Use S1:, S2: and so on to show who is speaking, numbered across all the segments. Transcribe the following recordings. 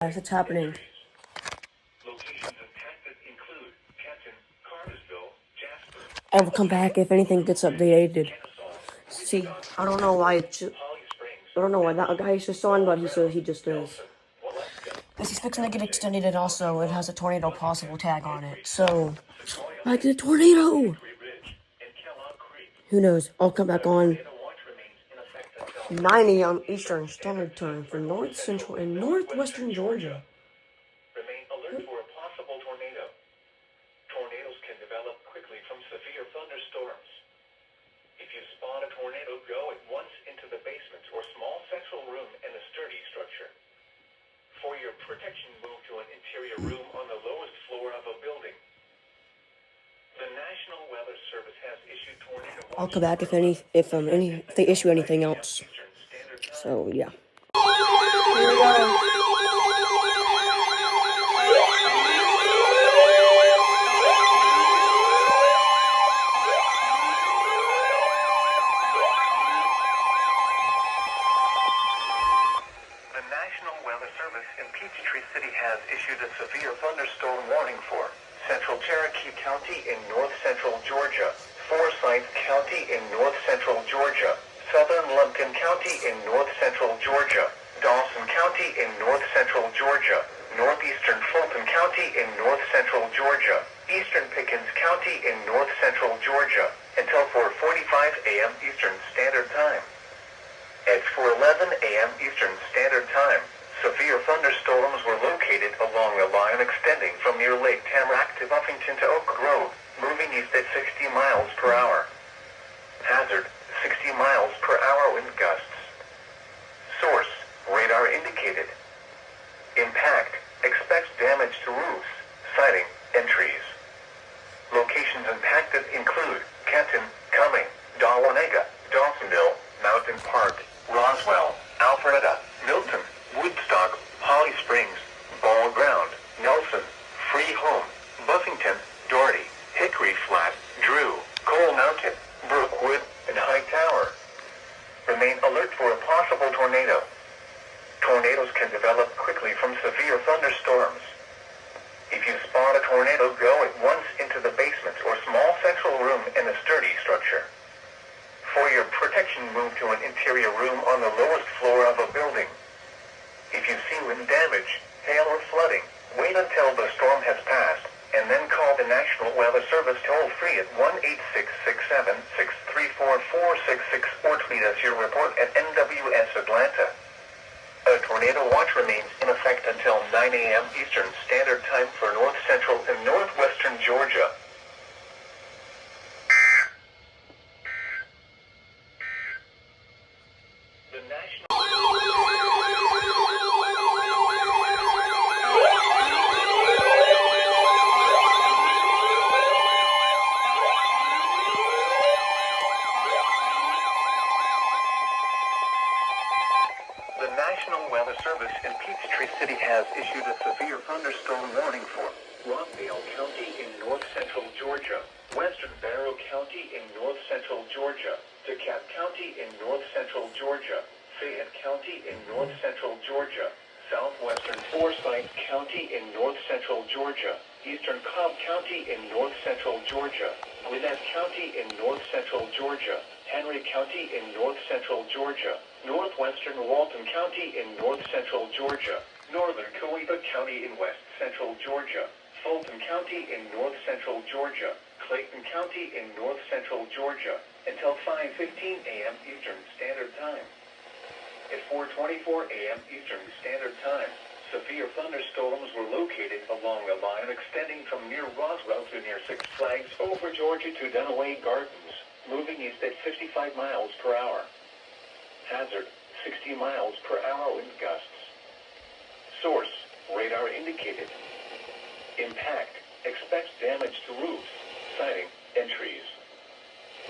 S1: It's happening. I will come back if anything gets updated. See, I don't know why I don't know why that guy is just on, but he says he just is. Because he's fixing to get extended, and also it has a tornado possible tag on it. So, like the tornado! Who knows? I'll come back on 9 a.m. Eastern Standard Time for North Central and Northwestern Georgia.
S2: Remain alert for a possible tornado. Tornadoes can develop quickly from severe thunderstorms. If you spot a tornado, go at once into the basement or small central room in a sturdy structure. For your protection, move to an interior room on the lowest floor of a building. The National Weather Service has issued tornado warnings.
S1: I'll come back if they issue anything else. So yeah. Here we go.
S2: The National Weather Service in Peachtree City has issued a severe thunderstorm warning for Central Cherokee County in north central Georgia, Forsyth County in north central Georgia, Southern Lumpkin County in north central Georgia, Dawson County in north central Georgia, northeastern Fulton County in north central Georgia, eastern Pickens County in north central Georgia, until 4:45 a.m. Eastern Standard Time. At 4:11 a.m. Eastern Standard Time, severe thunderstorms were located along a line extending from near Lake Tamarack to Buffington to Oak Grove, moving east at 60 miles per hour. Hazard, 60 miles per hour wind gusts. Source, radar indicated. Impact, expects damage to roofs, siding, and trees. Locations impacted include Kenton, Cumming, Dahlonega, Dawsonville, Mountain Park, Roswell, Alpharetta, Milton, Woodstock, Holly Springs, Ball Ground, Nelson, Free Home, Buffington, Doherty, Hickory Flat, Drew, Coal Mountain, Brookwood, and High Tower. Remain alert for a possible tornado. Tornadoes can develop quickly from severe thunderstorms. If you spot a tornado, go at once into the basement or small central room in a sturdy structure. For your protection, move to an interior room on the lowest floor of a building. If you see wind damage, hail or flooding, wait until the storm has passed, and then call the National Weather Service toll-free at 1-866-763-4466 or tweet us your report at NWS Atlanta. A tornado watch remains in effect until 9 a.m. Eastern Standard Time for north central and northwestern Georgia. The National Weather Service in Peachtree City has issued a severe thunderstorm warning for Rockdale County in north central Georgia, western Barrow County in north central Georgia, DeKalb County in north central Georgia, Fayette County in north central Georgia, southwestern Forsyth County in north central Georgia, eastern Cobb County in north central Georgia, Gwinnett County in north central Georgia, Henry County in north central Georgia, northwestern Walton County in north central Georgia, northern Coweta County in west central Georgia, Fulton County in north central Georgia, Clayton County in north central Georgia, until 5:15 a.m. Eastern Standard Time. At 4:24 a.m. Eastern Standard Time, severe thunderstorms were located along a line extending from near Roswell to near Six Flags over Georgia to Dunaway Gardens, moving east at 55 miles per hour. Hazard, 60 miles per hour wind gusts. Source, radar indicated. Impact, expects damage to roofs, siding, and trees.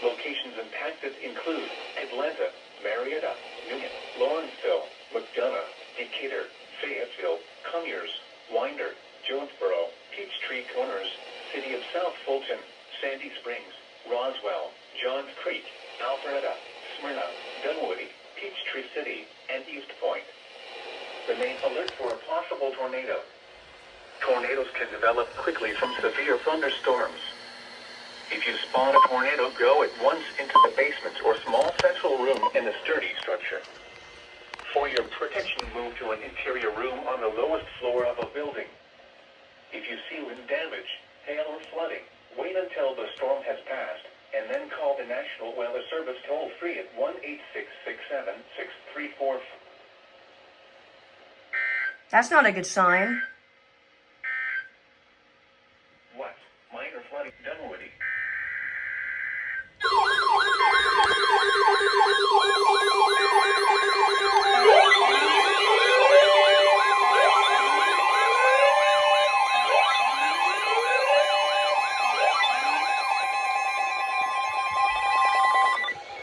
S2: Locations impacted include Atlanta, Marietta, Newton, Lawrenceville, McDonough, Decatur, Fayetteville, Conyers, Winder, Jonesboro, Peachtree Corners, City of South Fulton, Sandy Springs, Roswell, Johns Creek, Alpharetta, Smyrna, Dunwoody, Peachtree City, and East Point. Remain alert for a possible tornado. Tornadoes can develop quickly from severe thunderstorms. If you spot a tornado, go at once into the basement or small central room in the sturdy structure. For your protection, move to an interior room on the lowest floor of a building. If you see wind damage, hail or flooding, wait until the storm has passed, and then call the National Weather Service toll-free at 1-866-7-6344.
S1: That's not a good sign.
S2: What? Minor flooding, Dunwoody.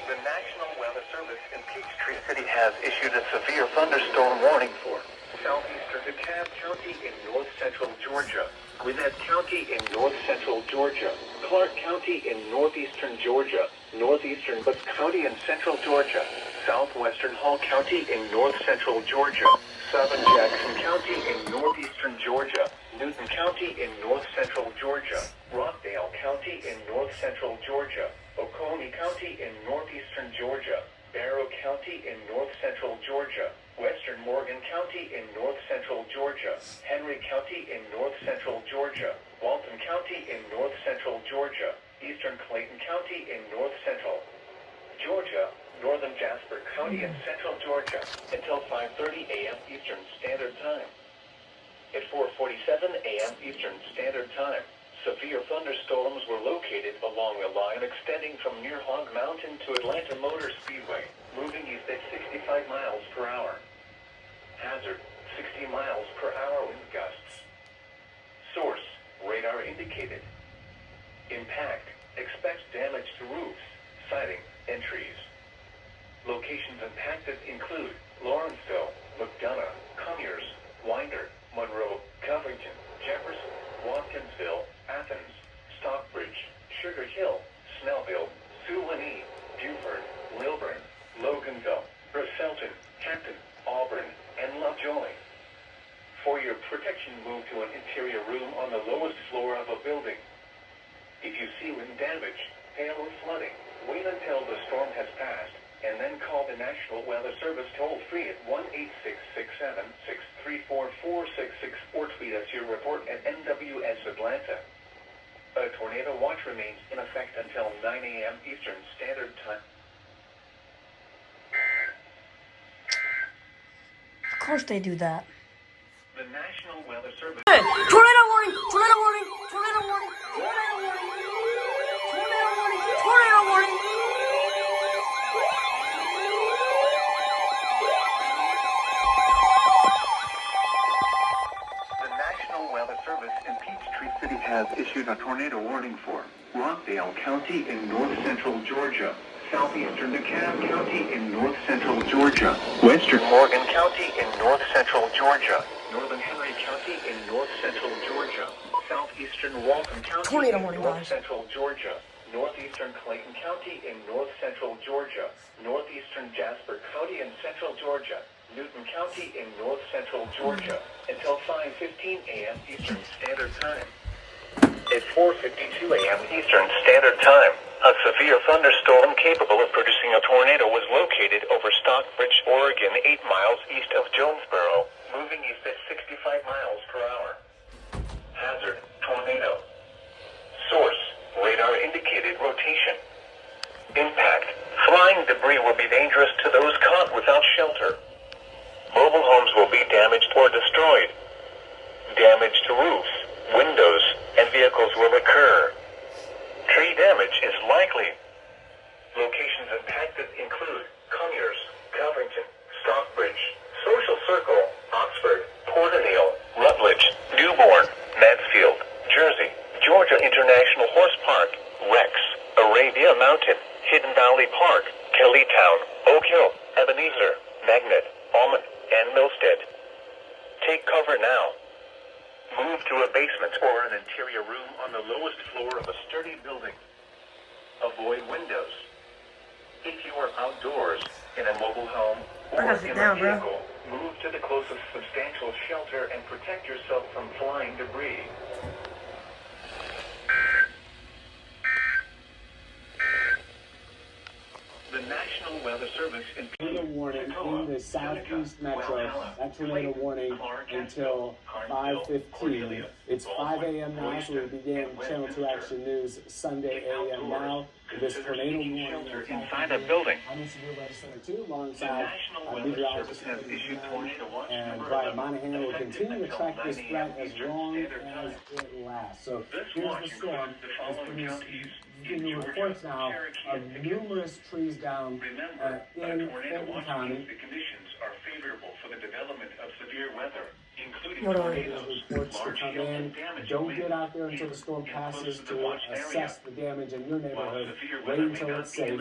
S2: The National Weather Service in Peachtree City has issued a severe thunderstorm warning for southeastern DeKalb County in north central Georgia, Gwinnett County in north central Georgia, Clark County in northeastern Georgia, northeastern Butts County in central Georgia, southwestern Hall County in north central Georgia, southern Jackson County in northeastern Georgia, Newton County in north central Georgia, Rockdale County in north central Georgia, Oconee County in northeastern Georgia, Barrow County in north central Georgia, Western Morgan County in north central Georgia, Henry County in north central Georgia, Walton County in north central Georgia, Eastern Clayton County in north central Georgia, northern Jasper County in central Georgia, until 5:30 a.m. Eastern Standard Time. At 4:47 a.m. Eastern Standard Time, severe thunderstorms were located along a line extending from near Hog Mountain to Atlanta Motor Speedway, moving east at 65 miles per hour. Hazard, 60 miles per hour wind gusts. Source, radar indicated. Impact, expect damage to roofs, siding, and trees. Locations impacted include Lawrenceville, McDonough, Conyers, Winder, Monroe, Covington, Jefferson, Watkinsville, Athens, Stockbridge, Sugar Hill, Snellville, Suwanee, Beaufort, Lilburn, Loganville, Felton, Hampton, Auburn, and Lovejoy. For your protection, move to an interior room on the lowest floor of a building. If you see wind damage, hail or flooding, wait until the storm has passed, and then call the National Weather Service toll-free at 1-866-7-634-466 or tweet us your report at NWS Atlanta. A tornado watch remains in effect until 9 a.m. Eastern Standard Time.
S1: Of course they do that.
S2: The National Weather Service...
S1: Tornado warning! Tornado warning! Tornado warning! Tornado warning! Tornado warning! Tornado warning!
S2: The National Weather Service in Peachtree City has issued a tornado warning for Rockdale County in north central Georgia, southeastern DeKalb County in north central Georgia, western Morgan County in north central Georgia, northern Henry County in north central Georgia, southeastern Walton County
S1: Tornado
S2: in
S1: warning,
S2: north
S1: guys.
S2: central Georgia, northeastern Clayton County in north central Georgia, northeastern Jasper County in central Georgia, Newton County in north central Georgia, until 5:15 a.m. Eastern Standard Time. At 4:52 a.m. Eastern Standard Time, a severe thunderstorm capable of producing a tornado was located over Stockbridge, Oregon, 8 miles east of Jonesboro, moving east at 65 miles per hour. Hazard, tornado. Source, radar indicated rotation. Impact, flying debris will be dangerous to those caught without shelter. Mobile homes will be damaged or destroyed. Damage to roofs, windows, and vehicles will occur. Tree damage is likely. Locations impacted include Conyers, Covington, Stockbridge, Social Circle, Oxford, Port O'Neill, Rutledge, Newborn, Mansfield, Jersey, Georgia International Horse Park, Rex, Arabia Mountain, Hidden Valley Park, Kellytown, Oak Hill, Ebenezer, Magnet, Almond, and Milstead. Take cover now. Move to a basement or an interior room on the lowest floor of a sturdy building. Avoid windows. If you are outdoors, in a mobile home, or
S1: I gotta sit
S2: in
S1: down,
S2: a
S1: bro.
S2: vehicle, Move to the closest substantial shelter and protect yourself from flying debris. The National Weather Service in
S3: tornado warning in the southeast metro. That tornado warning until 5:15. It's 5 a.m. now, so we begin Channel 2 Action News Sunday a.m. now. This tornado warning
S2: inside a building.
S3: I'm in Severe Weather Center 2 alongside meteorologist and Brian Monahan. We'll continue to track this threat as long as it lasts. So here's the storm. Giving reports now of numerous trees down in Fulton County.
S2: The conditions are favorable for the development of severe weather, including
S3: tornadoes. Reports to come in. Don't get out there until the storm passes to assess the damage in your neighborhood. Wait until it's safe.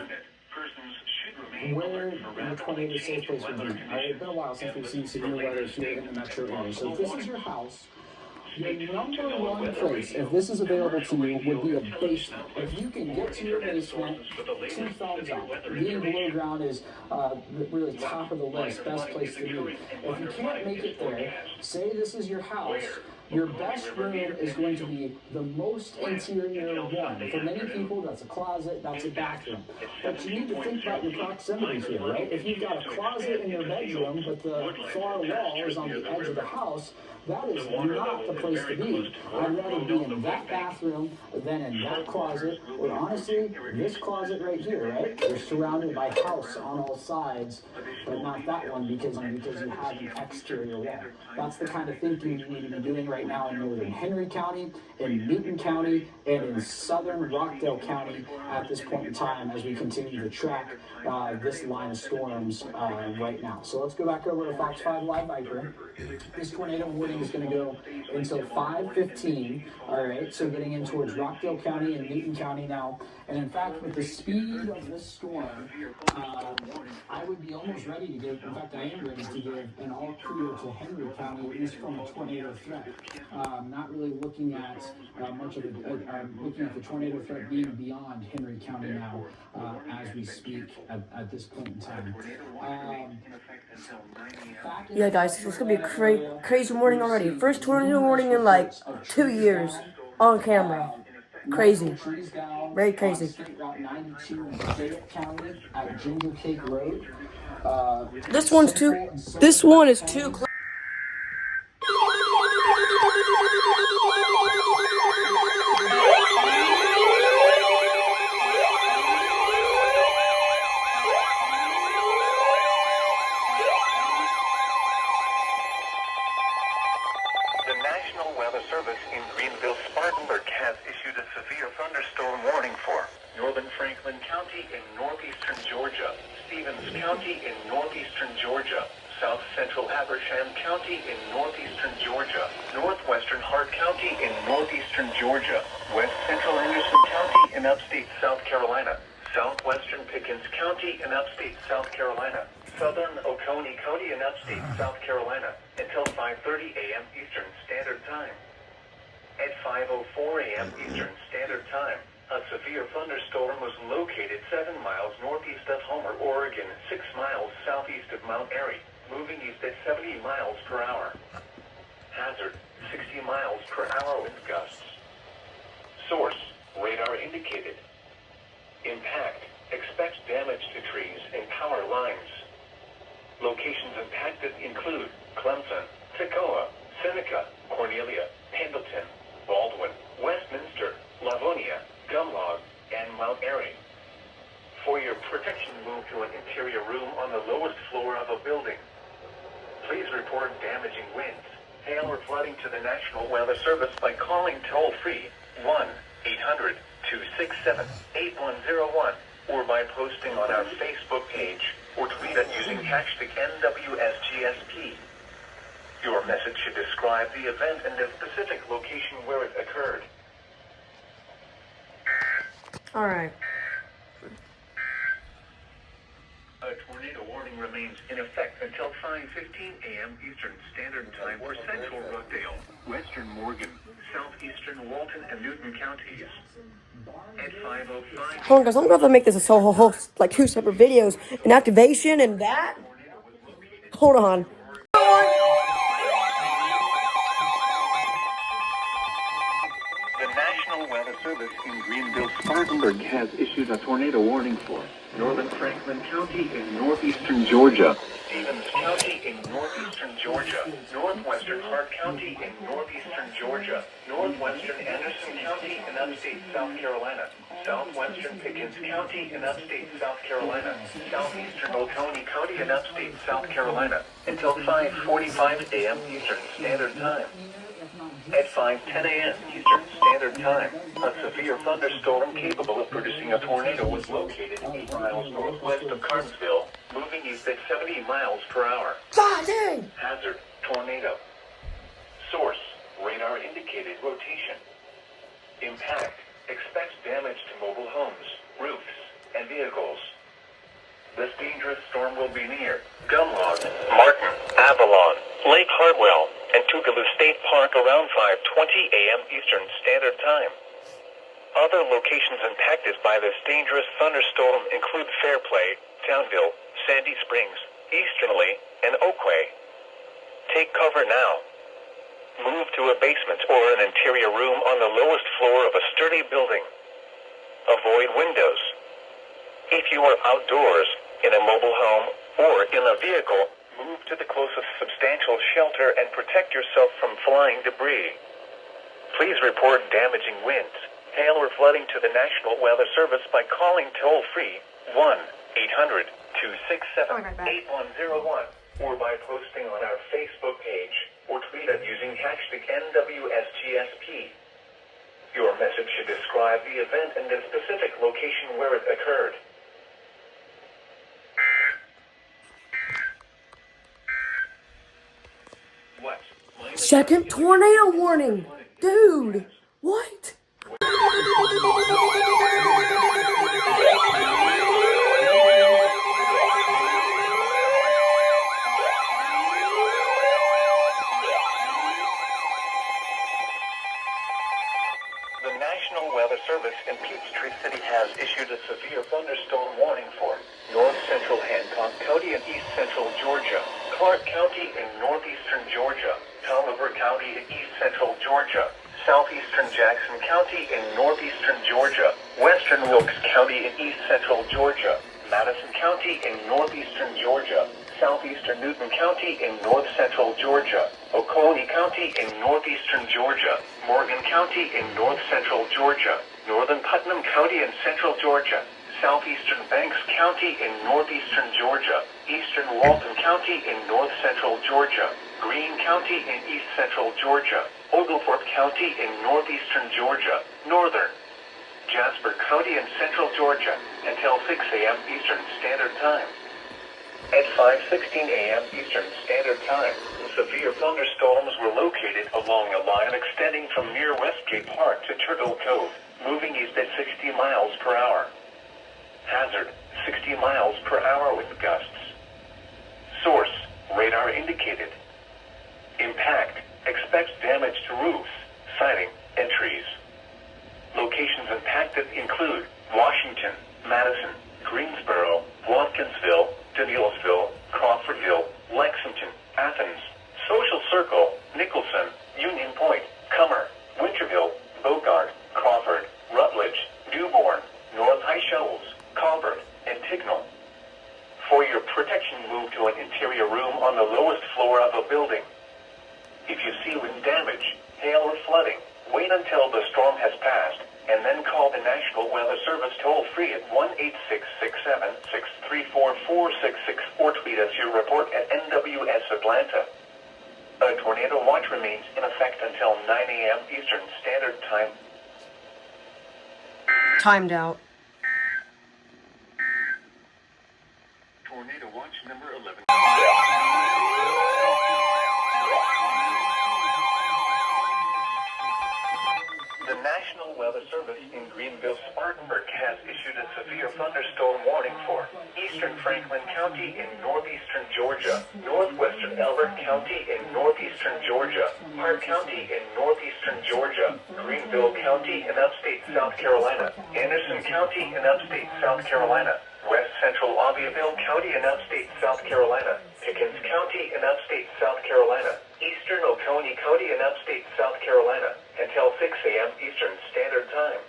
S3: Where the tornado safe place would be. It's been a while since we've seen severe weather here in the metro area. So if this is your house, your number one place, if this is available to you, would be a basement. If you can get to your basement, 2 thumbs up. Being below ground is really top of the list, best place to be. If you can't make it there, say this is your house, your best room is going to be the most interior one. For many people, that's a closet, that's a bathroom. But you need to think about your proximity here, right? If you've got a closet in your bedroom, but the far wall is on the edge of the house, that is not the place to be. I'd rather be in that bathroom than in that closet, or honestly, this closet right here, right? You're surrounded by house on all sides, but not that one because you have an exterior wall. That's the kind of thinking you need to be doing right now in northern Henry County, in Newton County, and in southern Rockdale County at this point in time as we continue to track this line of storms right now. So let's go back over to Fox 5 Live Viper. This tornado warning is going to go until 5:15. All right, so getting in towards Rockdale County and Newton County now. And in fact, with the speed of this storm, I would be almost ready to give, in fact, I am ready to give an all clear to Henry County, at least from a tornado threat. Not really looking at much of it, looking at the tornado threat being beyond Henry County now as we speak at this point in time.
S1: Yeah, guys, it's gonna be a crazy morning already. First tornado warning in like 2 years on camera. Crazy. Very crazy.
S3: State Route 92 in Fayette County at Ginger Cake Road.
S1: This one is too close.
S2: The National Weather Service in Greenville-Spartanburg has issued a severe thunderstorm warning for northern Franklin County in northeastern Georgia, Stevens County in northeastern Georgia, south central Habersham County in northeastern Georgia, northwestern Hart County in northeastern Georgia, west central Anderson County in upstate South Carolina, southwestern Pickens County in upstate South Carolina, southern Oconee County in upstate South Carolina until 5:30 a.m. Eastern Standard Time. At 5:04 a.m. Eastern Standard Time, a severe thunderstorm was located 7 miles northeast of Homer, Oregon, 6 miles southeast of Mount Airy, moving east at 70 miles per hour. Hazard, 60 miles per hour wind gusts. Source, radar indicated. Impact, expect damage to trees and power lines. Locations impacted include Clemson, Toccoa, Seneca, Cornelia, Pendleton, Baldwin, Westminster, Livonia, Gumlog, and Mount Airy. For your protection, move to an interior room on the lowest floor of a building. Please report damaging winds, hail, or flooding to the National Weather Service by calling toll-free 1-800-267-8101 or by posting on our Facebook page or tweet it using hashtag NWSGSP. Your message should describe the event and the specific location where it occurred.
S1: All right.
S2: A tornado warning remains in effect until 5:15 a.m. Eastern Standard Time for Central Rockdale, Western Morgan, Southeastern Walton, and Newton counties. At 5:05.
S1: Hold on, guys. I'm gonna have to make this a whole like 2 separate videos. An activation and that. Hold on.
S2: National Weather Service in Greenville-Spartanburg has issued a tornado warning for northern Franklin County in northeastern Georgia, Stevens County in northeastern Georgia, northwestern Hart County in northeastern Georgia, northwestern Anderson County in upstate South Carolina, southwestern Pickens County in upstate South Carolina, southeastern Oconee County in upstate South Carolina, until 5:45 a.m. Eastern Standard Time. At 5:10 a.m. Eastern Standard Time, a severe thunderstorm capable of producing a tornado was located 8 miles northwest of Carnesville, moving east at 70 miles per hour.
S1: God dang!
S2: Hazard, tornado. Source, radar indicated rotation. Impact, expects damage to mobile homes, roofs, and vehicles. This dangerous storm will be near Gumlog, Martin, Avalon, Lake Hardwell, and Tougaloo State Park around 5:20 a.m. Eastern Standard Time. Other locations impacted by this dangerous thunderstorm include Fairplay, Townville, Sandy Springs, Easterly, and Oakway. Take cover now. Move to a basement or an interior room on the lowest floor of a sturdy building. Avoid windows. If you are outdoors, in a mobile home, or in a vehicle, move to the closest substantial shelter and protect yourself from flying debris. Please report damaging winds, hail, or flooding to the National Weather Service by calling toll-free 1-800-267-8101 or by posting on our Facebook page or tweet us using hashtag NWSGSP. Your message should describe the event and the specific location where it occurred.
S1: Second tornado warning! Dude! What?
S2: The National Weather Service in Peachtree City has issued a severe thunderstorm warning for north central Hancock County and east central Georgia, Clark County in northeastern Georgia, Taliaferro County in east central Georgia, southeastern Jackson County in northeastern Georgia, western Wilkes County in east central Georgia, Madison County in northeastern Georgia, southeastern Newton County in north central Georgia, Oconee County in northeastern Georgia, Morgan County in north central Georgia, northern Putnam County in central Georgia, southeastern Banks County in northeastern Georgia, eastern Walton County in north central Georgia, Greene County in east central Georgia, Oglethorpe County in northeastern Georgia, northern Jasper County in central Georgia, until 6 a.m. Eastern Standard Time. At 5:16 a.m. Eastern Standard Time, severe thunderstorms were located along a line extending from near Westgate Park to Turtle Cove, moving east at 60 miles per hour. Hazard, 60 miles per hour with gusts. Source, radar indicated. Impact, expects damage to roofs, siding, and trees. Locations impacted include Washington, Madison, Greensboro, Watkinsville, Denilsville, Crawfordville, Lexington, Athens, Social Circle, Nicholson, Union Point, Cummer, Winterville, Bogart, Crawford, Rutledge, Dearborn, North High Shoals, Colbert, and Tignall. For your protection, move to an interior room on the lowest floor of a building. If you see wind damage, hail, or flooding, wait until the storm has passed, and then call the National Weather Service toll-free at 1-866-7-634-466 or tweet us your report at NWS Atlanta. A tornado watch remains in effect until 9 a.m. Eastern Standard Time.
S1: Timed out.
S2: Tornado watch number 11. The National Weather Service in Greenville-Spartanburg has issued a severe thunderstorm warning for eastern Franklin County in northeastern Georgia, northwestern Elbert County in northeastern Georgia, Hart County in northeastern Georgia, Greenville County in upstate South Carolina, Anderson County in upstate South Carolina, west central Abbeville County in upstate South Carolina, Pickens County in upstate South Carolina, eastern Oconee County in upstate South Carolina, until 6 a.m. Eastern Standard Time.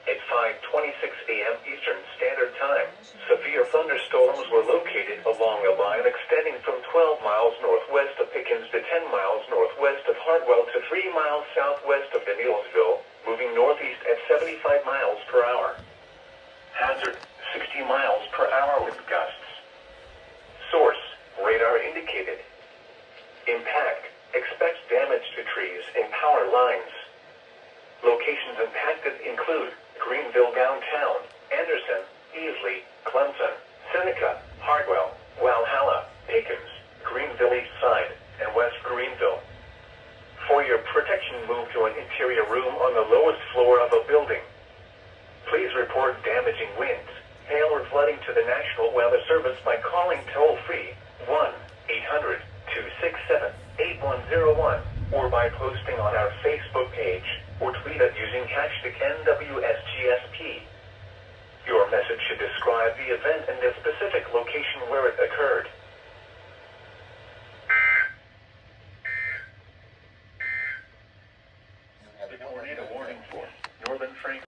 S2: At 5:26 a.m. Eastern Standard Time, severe thunderstorms were located along a line extending from 12 miles northwest of Pickens to 10 miles northwest of Hartwell to 3 miles southwest of Danielsville, moving northeast at 75 miles per hour. Hazard, 60 miles per hour with gusts. Source, radar indicated. Impact, expect damage to trees and power lines. Locations impacted include Greenville downtown, Anderson, Easley, Clemson, Seneca, Hardwell, Walhalla, Pickens, Greenville East Side, and West Greenville. For your protection, move to an interior room on the lowest floor of a building. Please report damaging winds, hail, or flooding to the National Weather Service by calling toll-free 1-800-267-8101 or by posting on our Facebook page or tweet us using hashtag NWSGSP. Your message should describe the event and the specific location where it occurred. The tornado warning for northern Franklin.